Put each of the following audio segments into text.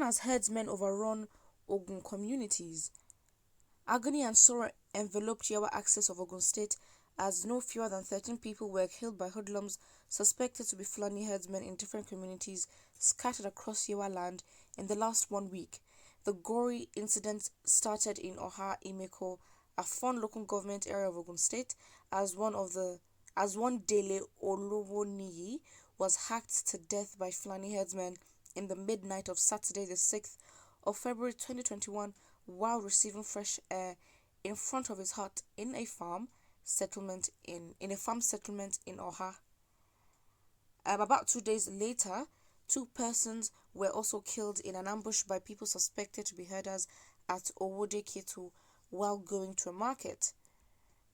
Even as herdsmen overrun Ogun communities. Agony and sorrow enveloped Yewa axis of Ogun State as no fewer than 13 people were killed by hoodlums suspected to be Fulani herdsmen in different communities scattered across Yewa land in the last 1 week. The gory incident started in Oha Imeko, a fun local government area of Ogun State, as one Dele Olowoniyi was hacked to death by Fulani herdsmen in the midnight of Saturday, the 6th of February 2021, while receiving fresh air in front of his hut in a farm settlement in Oha. About 2 days later, 2 persons were also killed in an ambush by people suspected to be herders at Owode Ketu while going to a market.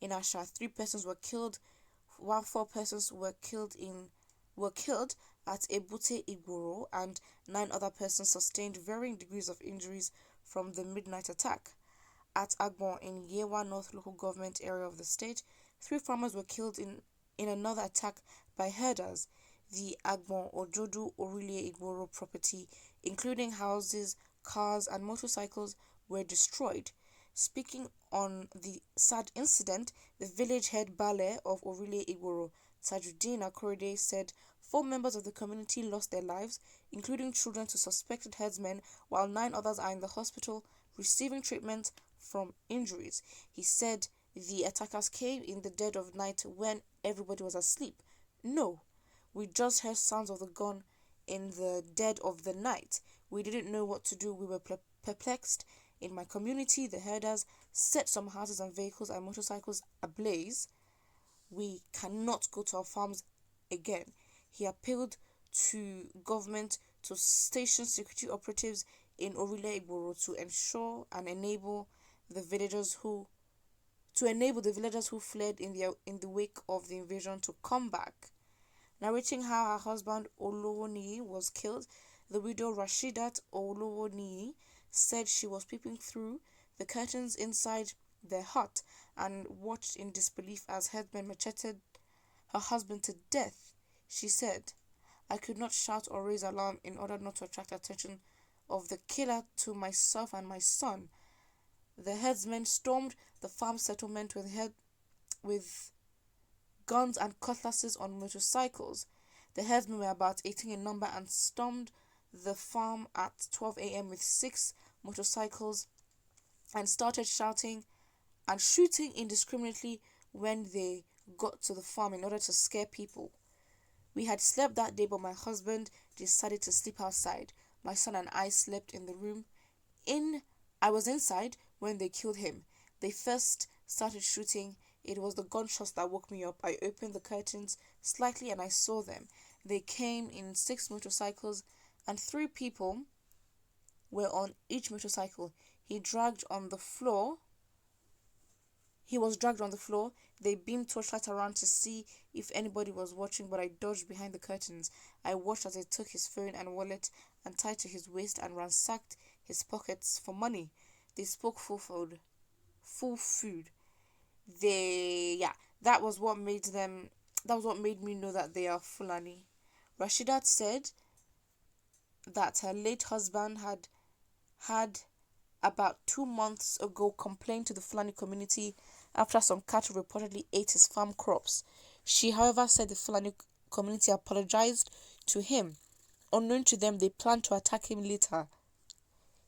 In Asha, 3 persons were killed, while 4 persons were killed at Ebute Igboro, and 9 other persons sustained varying degrees of injuries from the midnight attack. At Agbon in Yewa North local government area of the state, 3 farmers were killed in another attack by herders. The Agbon Ojodu Orile Igboro property, including houses, cars, and motorcycles, were destroyed. Speaking on the sad incident, the village head Bale of Orile Igboro, Tajuddin Akorede, said 4 members of the community lost their lives, including children to suspected herdsmen, while 9 others are in the hospital receiving treatment from injuries. He said the attackers came in the dead of night when everybody was asleep. No, we just heard sounds of the gun in the dead of the night. We didn't know what to do. We were perplexed. In my community, the herders set some houses and vehicles and motorcycles ablaze. We cannot go to our farms again. He appealed to government to station security operatives in Orile Igboro to ensure and enable the villagers who fled in the wake of the invasion to come back. Narrating how her husband Olowoniyi was killed, the widow Rashidat Olowoniyi said she was peeping through the curtains inside their hut and watched in disbelief as herdsmen macheted her husband to death. She said, "I could not shout or raise alarm in order not to attract attention of the killer to myself and my son." The herdsmen stormed the farm settlement with guns and cutlasses on motorcycles. The herdsmen were about 18 in number and stormed the farm at 12 a.m. with 6 motorcycles and started shouting and shooting indiscriminately when they got to the farm in order to scare people. "We had slept that day, but my husband decided to sleep outside. My son and I slept in the room. I was inside when they killed him. They first started shooting. It was the gunshots that woke me up. I opened the curtains slightly and I saw them. They came in 6 motorcycles and 3 people were on each motorcycle. He was dragged on the floor. They beamed torchlight around to see if anybody was watching, but I dodged behind the curtains. I watched as they took his phone and wallet and tied to his waist and ransacked his pockets for money. They spoke full food. That was what made me know that they are Fulani." Rashidat said that her late husband had about 2 months ago complained to the Fulani community after some cattle reportedly ate his farm crops. She, however, said the Fulani community apologized to him. Unknown to them, they planned to attack him later.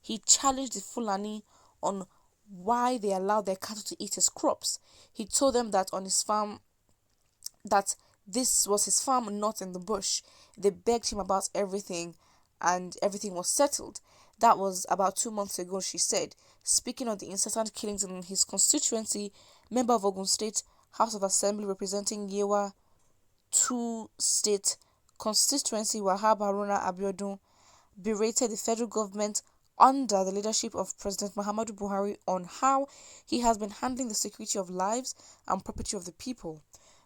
He challenged the Fulani on why they allowed their cattle to eat his crops. He told them that on his farm, that this was his farm, not in the bush. They begged him about everything, and everything was settled. That was about 2 months ago, she said. Speaking on the incessant killings in his constituency, member of Ogun State House of Assembly representing Yewa 2 State constituency, Wahab Haruna Abiodun, berated the federal government under the leadership of President Muhammadu Buhari on how he has been handling the security of lives and property of the people.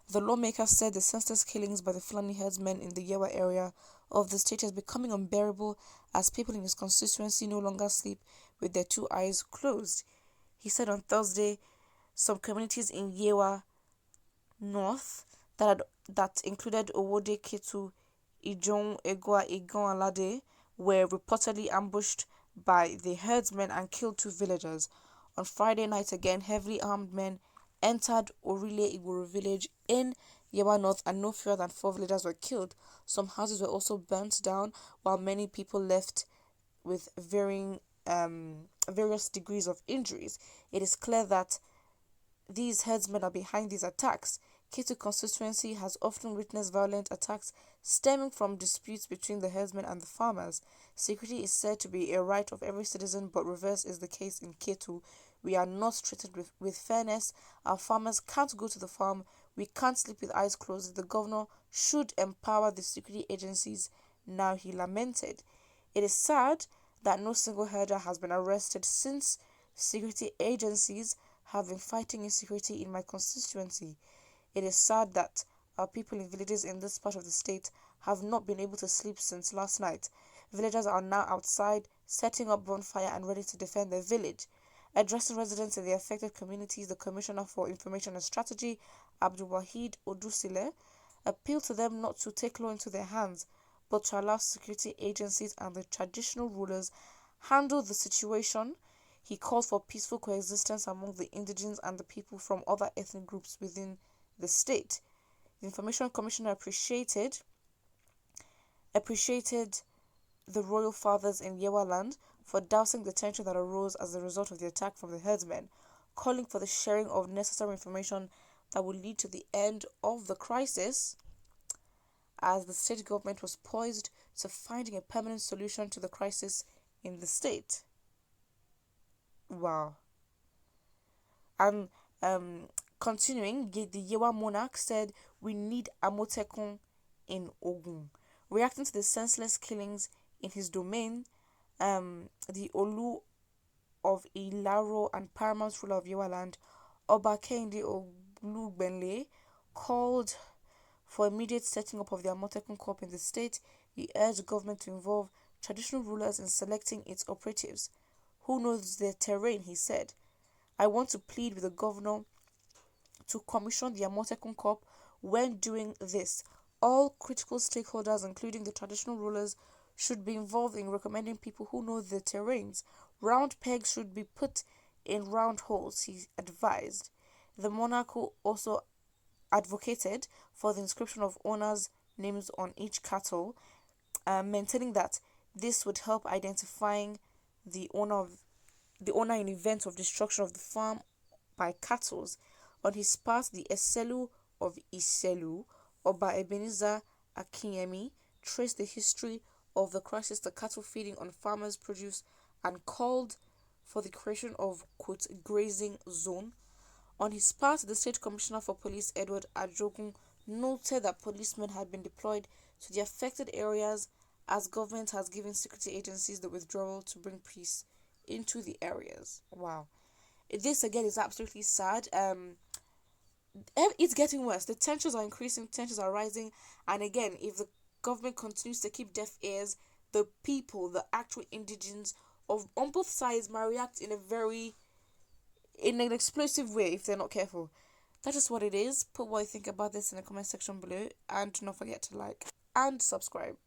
The lawmaker said the senseless killings by the Fulani herdsmen in the Yewa area of the state is becoming unbearable as people in his constituency no longer sleep with their 2 eyes closed. He said on Thursday some communities in Yewa North that included Owode Ketu, Ijon, Egwa, Igon Alade were reportedly ambushed by the herdsmen and killed 2 villagers. On Friday night, again, heavily armed men entered Orile Igboro village in Yewa North, and no fewer than 4 villagers were killed. Some houses were also burnt down, while many people left with various degrees of injuries. It is clear that these herdsmen are behind these attacks. Ketu constituency has often witnessed violent attacks stemming from disputes between the herdsmen and the farmers. Security is said to be a right of every citizen, but reverse is the case in Ketu. We are not treated with fairness. Our farmers can't go to the farm. We can't sleep with eyes closed. The governor should empower the security agencies now, he lamented. It is sad that no single herder has been arrested since security agencies have been fighting insecurity in my constituency. It is sad that our people in villages in this part of the state have not been able to sleep since last night. Villagers are now outside, setting up bonfire and ready to defend their village. Addressing residents in the affected communities, the Commissioner for Information and Strategy, Abdulwahid Odusile, appealed to them not to take law into their hands, but to allow security agencies and the traditional rulers handle the situation. He called for peaceful coexistence among the indigenes and the people from other ethnic groups within the state. The Information Commissioner appreciated the royal fathers in Yewa land for dousing the tension that arose as a result of the attack from the herdsmen, calling for the sharing of necessary information that would lead to the end of the crisis, as the state government was poised to finding a permanent solution to the crisis in the state. Wow. And continuing, the Yewa monarch said, "We need Amotekun in Ogun." Reacting to the senseless killings in his domain, the Olu of Ilaro and paramount ruler of Yewa land, Oba Kehinde Olugbenle, called for immediate setting up of the Amotekun Corps in the state. He urged the government to involve traditional rulers in selecting its operatives. Who knows the terrain, he said. I want to plead with the governor to commission the Amotekun Corps. When doing this, all critical stakeholders, including the traditional rulers, should be involved in recommending people who know the terrains. Round pegs should be put in round holes, he advised. The monarch also advocated for the inscription of owners' names on each cattle, maintaining that this would help identifying the owner in event of destruction of the farm by cattle. On his part, the Eselu of Iselu, Oba Ebenezer Akinyemi, traced the history of the crisis to cattle feeding on farmers' produce and called for the creation of, quote, grazing zone. On his part, the State Commissioner for Police, Edward Ajogun, noted that policemen had been deployed to the affected areas as government has given security agencies the withdrawal to bring peace into the areas. Wow. This again is absolutely sad. It's getting worse. The tensions are increasing, tensions are rising, and again, if the government continues to keep deaf ears, the people, the actual indigenes of on both sides might react in an explosive way if they're not careful. That is what it is. Put what you think about this in the comment section below, and do not forget to like and subscribe.